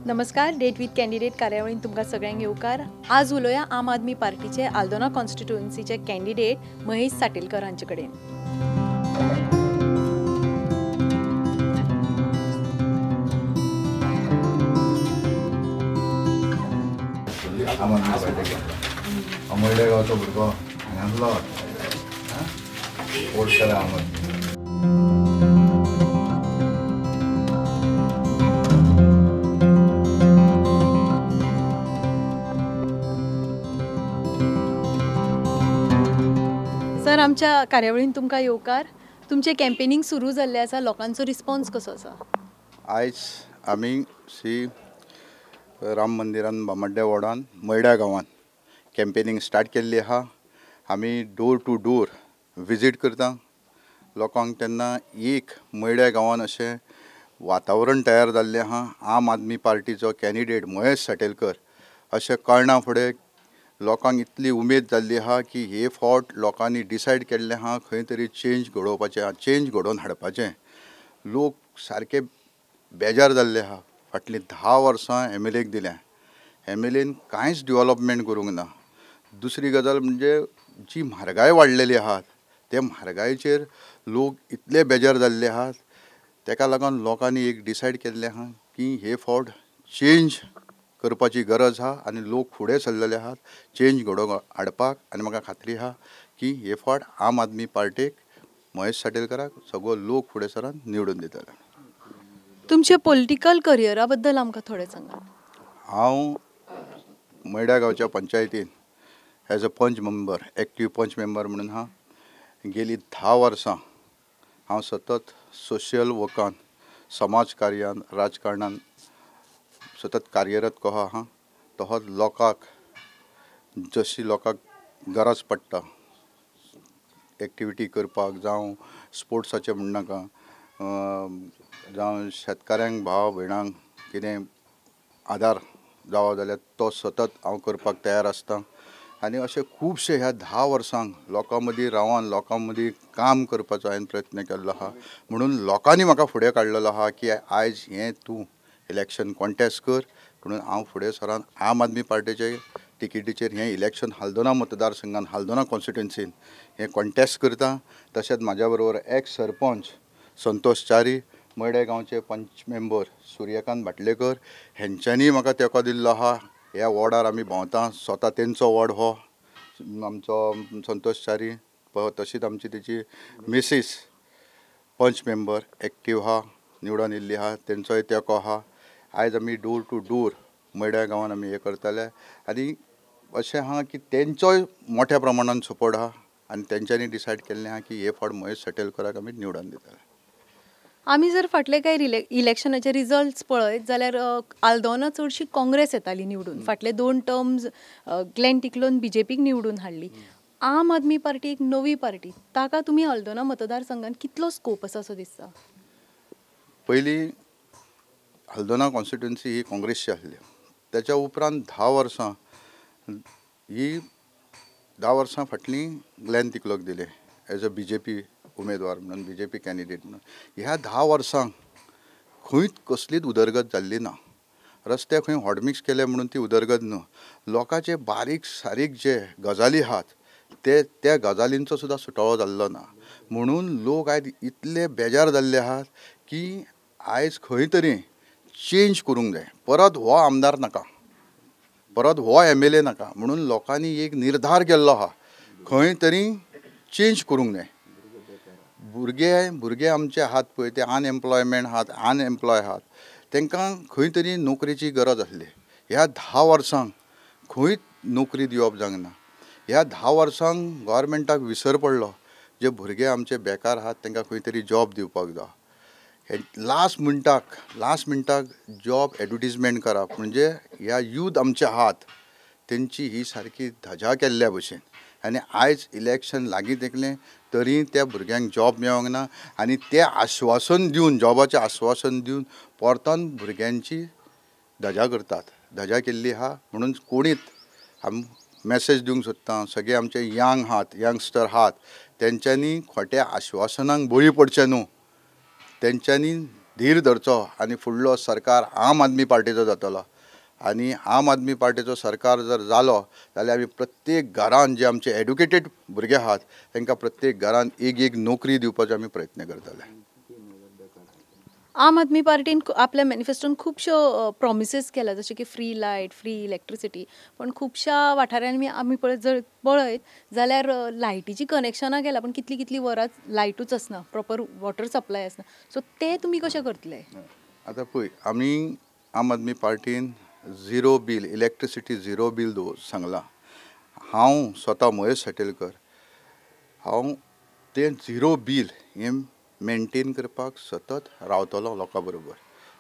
नमस्कार, date with candidate कार्यावळीन तुमकां सगळ्यांक येवकार. आज उलोवया आम आदमी पार्टीचे आल्दोना कॉन्स्टिट्युएन्सीचे कॅन्डिडेट महेश साटेलकर हांचे कडेन. आम आदमी पार्टीक अमोल्डे गांवचो भुरगो हांगासलो वोट करा आम आदमी. सर, आमच्या कार्यावळीन तुमकां येवकार. तुमचे कॅम्पेनिंग सुरू जाल्ले आसा, लोकांचो रिस्पॉन्स कसो आसा? आयज आमी श्री राम मंदिरान बामड्ड्या वॉर्डान मयड्या गांवांत कॅम्पेनिंग स्टार्ट केल्ली आहा. आमी डोर टू डोर विजीट करता लोकांक. तेन्ना एक मयड्या गांवांत अशें वातावरण तयार जाल्लें आहा. आम आदमी पार्टीचो कॅन्डिडेट महेश साटेलकर अशें कळना फुडें लोकांक इतली उमेद जाल्ली आहा की हे फावट लोकांनी डिसायड केल्लें आहा खंय तरी चेंज घडोवपाचें, चेंज घडोवन हाडपाचें. लोक सारके बेजार जाल्ले आहा. फाटलीं 10 वर्सां MLAक दिल्या, MLAन कांयच डेव्हलपमेंट करूंक ना. दुसरी गजाल म्हणजे जी म्हारगाय वाडलेली आहा त्या म्हारगायेचेर लोक इतले बेजार जाल्ले आहात. तेका लागून लोकांनी एक डिसायड केल्लें आहा की हे फावट चेंज करपाची गरज आहा आनी लोक फुडें सरलेले आहात चेंज घडोवन हाडपाक. आनी म्हाका खात्री आहा की हे फावट आम आदमी पार्टीक महेश साटेलकराक सगळो लोक फुडें सरान निवडून दितले. तुमचे पॉलिटिकल करियरा बद्दल आमकां थोडें सांगात. हांव मयड्या गांवच्या पंचायतीन एज अ पंच मेंबर, एक्टीव पंच मेंबर म्हणून आहा. गेली 10 वर्सां हांव सतत सोशियल वर्कान, समाज कार्यान, राजकारणान सतत कार्यरत कहो आहा. तोच लोकांक जशी लोकांक गरज पडटा एक्टिविटी करपाक, जावं स्पोर्ट्साचें म्हणनाका, जावं शेतकाऱ्यांक भाव भयणांक कितें आदार जावो जाल्यार तो सतत हांव करपाक तयार आसता. आनी अशें खुबशे ह्या 10 वर्सांक लोकां मदीं रावन लोकां मदीं काम करपाचो हांवें प्रयत्न केल्लो आहा. म्हणून लोकांनी म्हाका फुडें काडलेलो आहा की आयज हें तूं इलेक्शन कॉन्टेस्ट कर. म्हणून हांव फुडें सरान आम आदमी पार्टीचे टिकेटीचेर हें इलेक्शन हाल्दोना मतदारसंघान, हाल्दोना कॉन्स्टिट्युएन्सीन हें कॉन्टेस्ट करता. तशेंच म्हाज्या बरोबर एक्स सरपंच संतोष च्यारी, मयड्या गांवचे पंच मेंबर सूर्यकांत भाटलेकर हेंच्यांनी म्हाका तेंको दिल्लो आहा. ह्या वॉर्डार आमी भोंवता. स्वता तेंचो वॉर्ड हो आमचो संतोष च्यारी, तशीच आमची तेची मिसीस पंच मेंबर एक्टीव आहा, निवडून येयल्ली आहा, तेंचोय तेंको आहा. आयज आमी डोर टू डोर मयड्या गांवांत आमी हें करतले. आनी अशें आहा की तेंचोय मोठ्या प्रमाणान सपोर्ट आहा आनी तेंच्यांनी डिसायड केल्लें आहा की हे फावट महेश साटेलकराक आमी निवडून दितले. आमी जर फाटले कांय इलेक्शनाचे रिजल्ट्स पळयत जाल्यार आल्दोना चडशी काँग्रेस येताली निवडून. फाटले 2 टर्म्स ग्लेन टिक्लोन BJPक निवडून हाडली. आम आदमी पार्टी एक नवी पार्टी, ताका तुमी आल्दोना मतदारसंघात कितलो स्कोप आसा असो दिसता? पयलीं हाल्दोना कॉन्स्टिट्युएन्सी ही काँग्रेसची आसली. तेच्या उपरांत 10 वर्सां ही 10 वर्सां फाटलीं ग्लेन टिक्लोक दिले एज अ BJP उमेदवार म्हणून, BJP कॅन्डिडेट म्हणून. ह्या 10 वर्सांक खंयच कसलीच उदरगत जाल्ली ना. रस्ते खंय हॉटमिक्स केले म्हणून ती उदरगत न्हू. लोकांचे बारीक सारीक जे गजाली आहात त्या गजालींचो सुद्दां सुटावो जाल्लो ना. म्हणून लोक आयज इतले बेजार जाल्ले आहात की आयज खंय तरी चेंज करूंक जाय. परत हो आमदार नाका, परत हो MLA नाका. म्हणून लोकांनी एक निर्धार केल्लो आहा खंय तरी चेंज करूंक जाय. भुरगे आमचे आहात पळय ते अनएम्प्लॉय आहात, तांकां खंय तरी नोकरेची गरज आसली. ह्या 10 वर्सांक खंयच नोकरी दिवप जावंक ना. ह्या 10 वर्सांक गव्हर्मेंटाक विसर पडलो. जे भुरगे आमचे बेकार आहात तांकां खंय तरी जॉब दिवपाक जाय. हे लास्ट मिनटाक जॉब एडवर्टिजमेंट करप म्हणजे ह्या यूथ आमचे आहात तेंची ही सारकी धजा केल्ल्या भशेन. आनी आयज इलेक्शन लागीं तेकलें तरी त्या भुरग्यांक जॉब मेळोंक ना. आनी तें आश्वासन दिवन, जॉबाचें आश्वासन दिवन परतून भुरग्यांची धजा करतात. धजा केल्ली आहा. म्हणून कोणीच मॅसेज दिवंक सोदता सगळे आमचे यंगस्टर आहात तेंच्यांनी खोट्या आश्वासनांक बळी पडचे न्हू. तेंच्यांनी धीर धरचो आनी फुडलो सरकार आम आदमी पार्टीचो जातलो आनी आम आदमी पार्टीचो सरकार जर जालो जाल्यार आमी प्रत्येक घरान जे आमचे एड्युकेटेड भुरगे आहात तांकां प्रत्येक घरान एक नोकरी दिवपाचो आमी प्रयत्न करतले. आम आदमी पार्टीन आपल्या मॅनिफेस्टोन खुबश्यो प्रॉमिसीस केल्या जशें की फ्री लायट फ्री इलेक्ट्रिसिटी, पण खुबश्या वाठारांनी आमी पळयत जाल्यार लायटीची कनेक्शनां केल्या पण कितलीं वरां लायटूच आसना, प्रॉपर वॉटर सप्लाय आसना. सो ते तुमी कशें करतले? आतां पळय, आमी आम आदमी पार्टीन zero bill electricity zero bill सांगलां. हांव स्वता महेश साटेलकर, हांव तें झिरो बील हें मेनटेन करपाक सतत रावतलो लोकां बरोबर.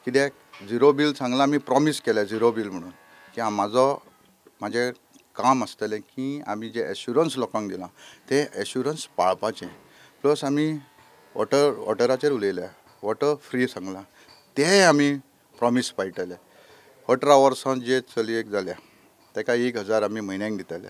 कित्याक झिरो बील सांगलां, आमी प्रॉमीस केल्या झिरो बील म्हणून की म्हाजें काम आसतलें की आमी जे एश्युरन्स लोकांक दिलां ते एश्युरन्स पाळपाचें. प्लस आमी वॉटराचेर उलयल्या, वॉटर फ्री सांगलां, तें आमी प्रॉमीस पाळटले. 18 वर्सां जे चलयेक जाल्या ताका 1000 आमी म्हयन्याक दितले.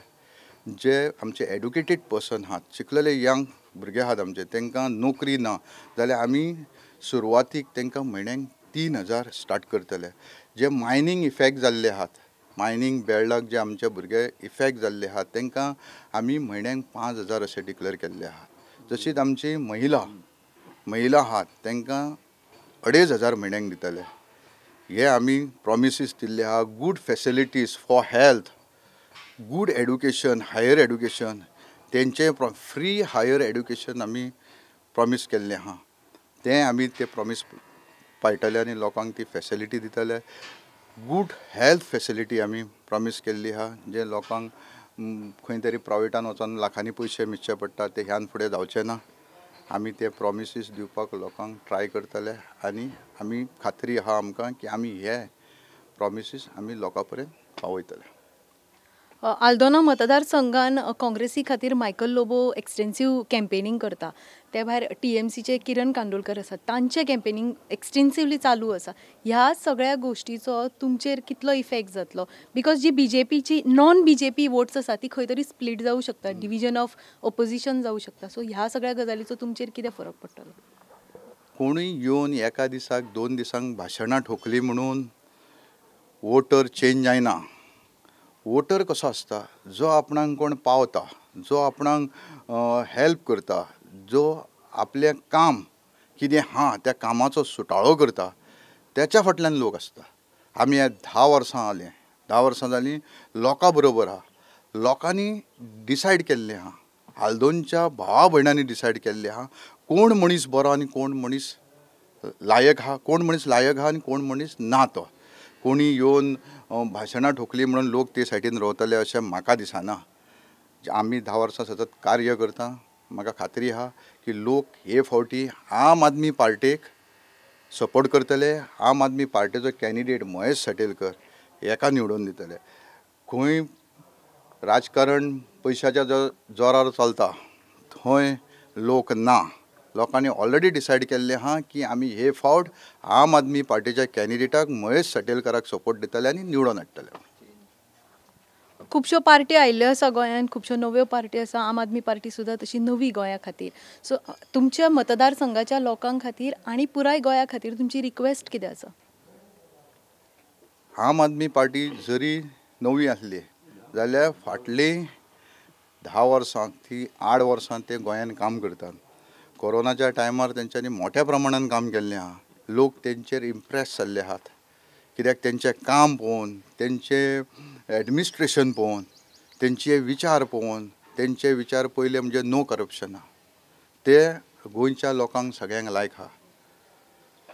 जे आमचे एड्युकेटेड पर्सन आहात, शिकलेले यंग भुरगे आहात आमचे, तांकां नोकरी ना जाल्यार आमी सुरवातीक तांकां म्हयन्याक 3000 स्टार्ट करतले. जे मायनींग इफेक्ट जाल्ले आहात, मायनींग बेल्डाक जे आमचे भुरगे इफेक्ट जाल्ले आहात तांकां आमी म्हयन्याक 5000 अशें डिक्लेअर केल्ले आहात. जशीच आमची महिला आहात तांकां 2500 म्हयन्याक दितले. हे आमी प्रॉमिसीस दिल्ले आहा. Good facilities for health, good education, higher education, तेंचे फ्री हायर एड्युकेशन आमी प्रॉमीस केल्लें आहा. तें आमी ते प्रॉमीस पाळटले आनी लोकांक ती फॅसिलिटी दितले. गूड हेल्थ फॅसिलिटी आमी प्रॉमीस केल्ली आहा, जे लोकांक खंय तरी प्रायवेटान वचोन लाखांनी पयशे मिसचे पडटा, ते ह्यान फुडें जावचें ना. आमी ते प्रॉमिसीस दिवपाक लोकांक ट्राय करतले आनी आमी खात्री आहा आमकां की आमी हे प्रॉमिसीस आमी लोकां पर्यंत पावयतले. आल्दोना मतदारसंघान काँग्रेसी खातीर मायकल लोबो एक्सटेन्सीव कॅम्पेनींग करता. ते भायर TMCचे किरण कांदोळकर आसात, तांचें कॅम्पेनींग एक्सटेन्सिवली चालू आसा. ह्या सगळ्या गोश्टीचो तुमचेर कितलो इफेक्ट जातलो? बिकॉज जी BJPची नॉन BJP वोट्स आसा ती खंय तरी स्प्लीट जावं शकता, डिविजन ऑफ ऑपोजिशन जावं शकता. सो ह्या सगळ्या गजालीचो तुमचेर कितें फरक पडटलो? कोणूय येवन एका दिसाक 2 दिसांक भाशणां ठोकली म्हणून वोटर चेंज जायना. वोटर कसो आसता, जो आपणाक कोण पावता, जो आपणाक हेल्प करता, जो आपलें काम कितें आहा त्या कामाचो सुटाळो करता, त्याच्या फाटल्यान लोक आसता. आमी हे 10 वर्सां जालीं लोकां बरोबर आहा. लोकांनी डिसायड केल्लें आहा, आल्दोनच्या भावा भयणांनी डिसायड केल्लें आहा कोण मनीस बरो आनी कोण मनीस लायक आहा, कोण मनीस लायक आहा आनी कोण मनीस ना. तो कोणी येवन भाशणां ठोकली म्हणून लोक ते सायडीन रावतले अशें म्हाका दिसना. आमी 10 वर्सां सतत कार्य करता. म्हाका खात्री आहा की लोक हे फावटी आम आदमी पार्टेक सपोर्ट करतले. आम आदमी पार्टीचो कॅन्डिडेट महेश साटेलकर हेका निवडून दितले. खंय राजकारण पयशाच्या जोरार चलता थंय लोक ना. लोकांनी ऑलरेडी डिसायड केल्लें आहा की आमी हे फावट आम आदमी पार्टीच्या कॅन्डिडेटाक महेश साटेलकराक सपोर्ट दितले आनी निवडून हाडटले. खुबश्यो पार्टी आयिल्ल्यो आसा गोंयांत, खुबश्यो नव्यो पार्टी आसा. आम आदमी पार्टी सुद्दां तशी नवी गोंया खातीर. सो तुमच्या मतदारसंघाच्या लोकां खातीर आनी पुराय गोंया खातीर तुमची रिक्वेस्ट कितें आसा? आम आदमी पार्टी जरी नवी आसली जाल्यार फाटली 10 वर्सां ती 8 वर्सां ते गोंयान काम करतात. कोरोनाच्या टायमार तेंच्यांनी मोठ्या प्रमाणान काम केल्लें आहा. लोक तेंचेर इम्प्रेस जाल्ले आहात, कित्याक तेंचें काम पळोवन, तेंचें एडमिनिस्ट्रेशन पळोवन, तेंचे विचार पळोवन, तेंचे विचार पयले म्हणजे नो करप्शन आहा. ते गोंयच्या लोकांक सगळ्यांक लायक आहा.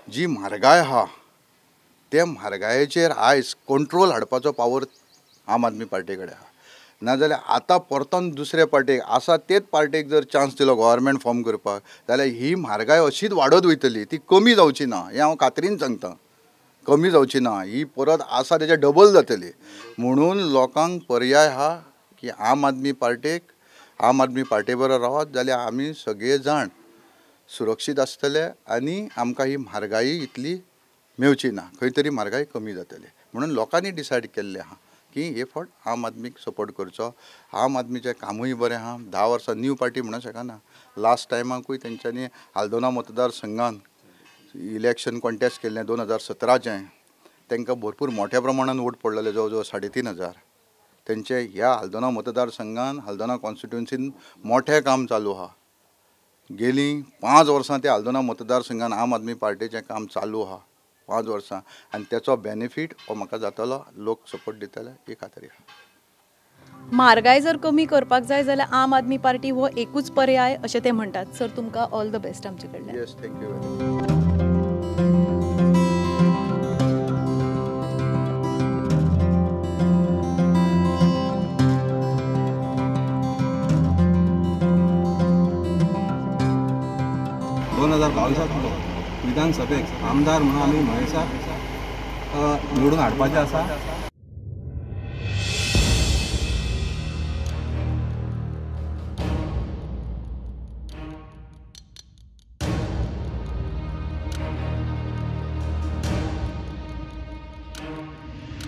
जी म्हारगाय आहा त्या म्हारगायेचेर आयज कंट्रोल हाडपाचो पावर आम आदमी पार्टी कडेन आहा. नाजाल्यार आतां परतून दुसऱ्या पार्टेक आसा तेच पार्टेक जर चान्स दिलो गव्हर्मेंट फॉर्म करपाक जाल्यार ही म्हारगाय अशीच वाडत वयतली, ती कमी जावची ना. हें हांव खात्रीन सांगता, कमी जावची ना. ही परत आसा तेच्या डबल जातली. म्हणून लोकांक पर्याय आहा की आम आदमी पार्टे बरोबर रावत जाल्यार आमी सगळे जाण सुरक्षीत आसतले आनी आमकां ही म्हारगाय इतली मेवची ना, खंय तरी म्हारगाय कमी जातली. म्हणून लोकांनी डिसायड केल्लें आहा की हे फावट आम आदमीक सपोर्ट करचो. आम आदमीचें कामूय बरें आहा. 10 वर्सां न्यू पार्टी म्हणूंक शकना. लास्ट टायमाकूय तेंच्यांनी आल्दोना मतदारसंघान इलेक्शन कॉन्टेस्ट केल्लें 2017चें तांकां भरपूर मोठ्या प्रमाणात वोट पडलेले, जवळ जवळ 3,500. तेंचे ह्या हल्दोना मतदारसंघान हल्दोना कॉन्स्टिट्युन्सीन मोठें काम चालू आहा. गेलीं 5 वर्सां त्या हल्दोना मतदारसंघान आम आदमी पार्टीचें काम चालू आहा, 5 वर्सां, आनी तेचो बेनिफीट हो म्हाका जातलो. लोक सपोर्ट दितले ही खात्री आहा. म्हारगाय जर कमी करपाक जाय जाल्यार आम आदमी पार्टी हो एकूच पर्याय अशें ते म्हणटात. सर, तुमकां ऑल द बेस्ट आमचे कडल्यान. Yes, thank you very much. विधानसभेक आमदार म्हणून आमी महेशाक निवडून हाडपाचें आसा.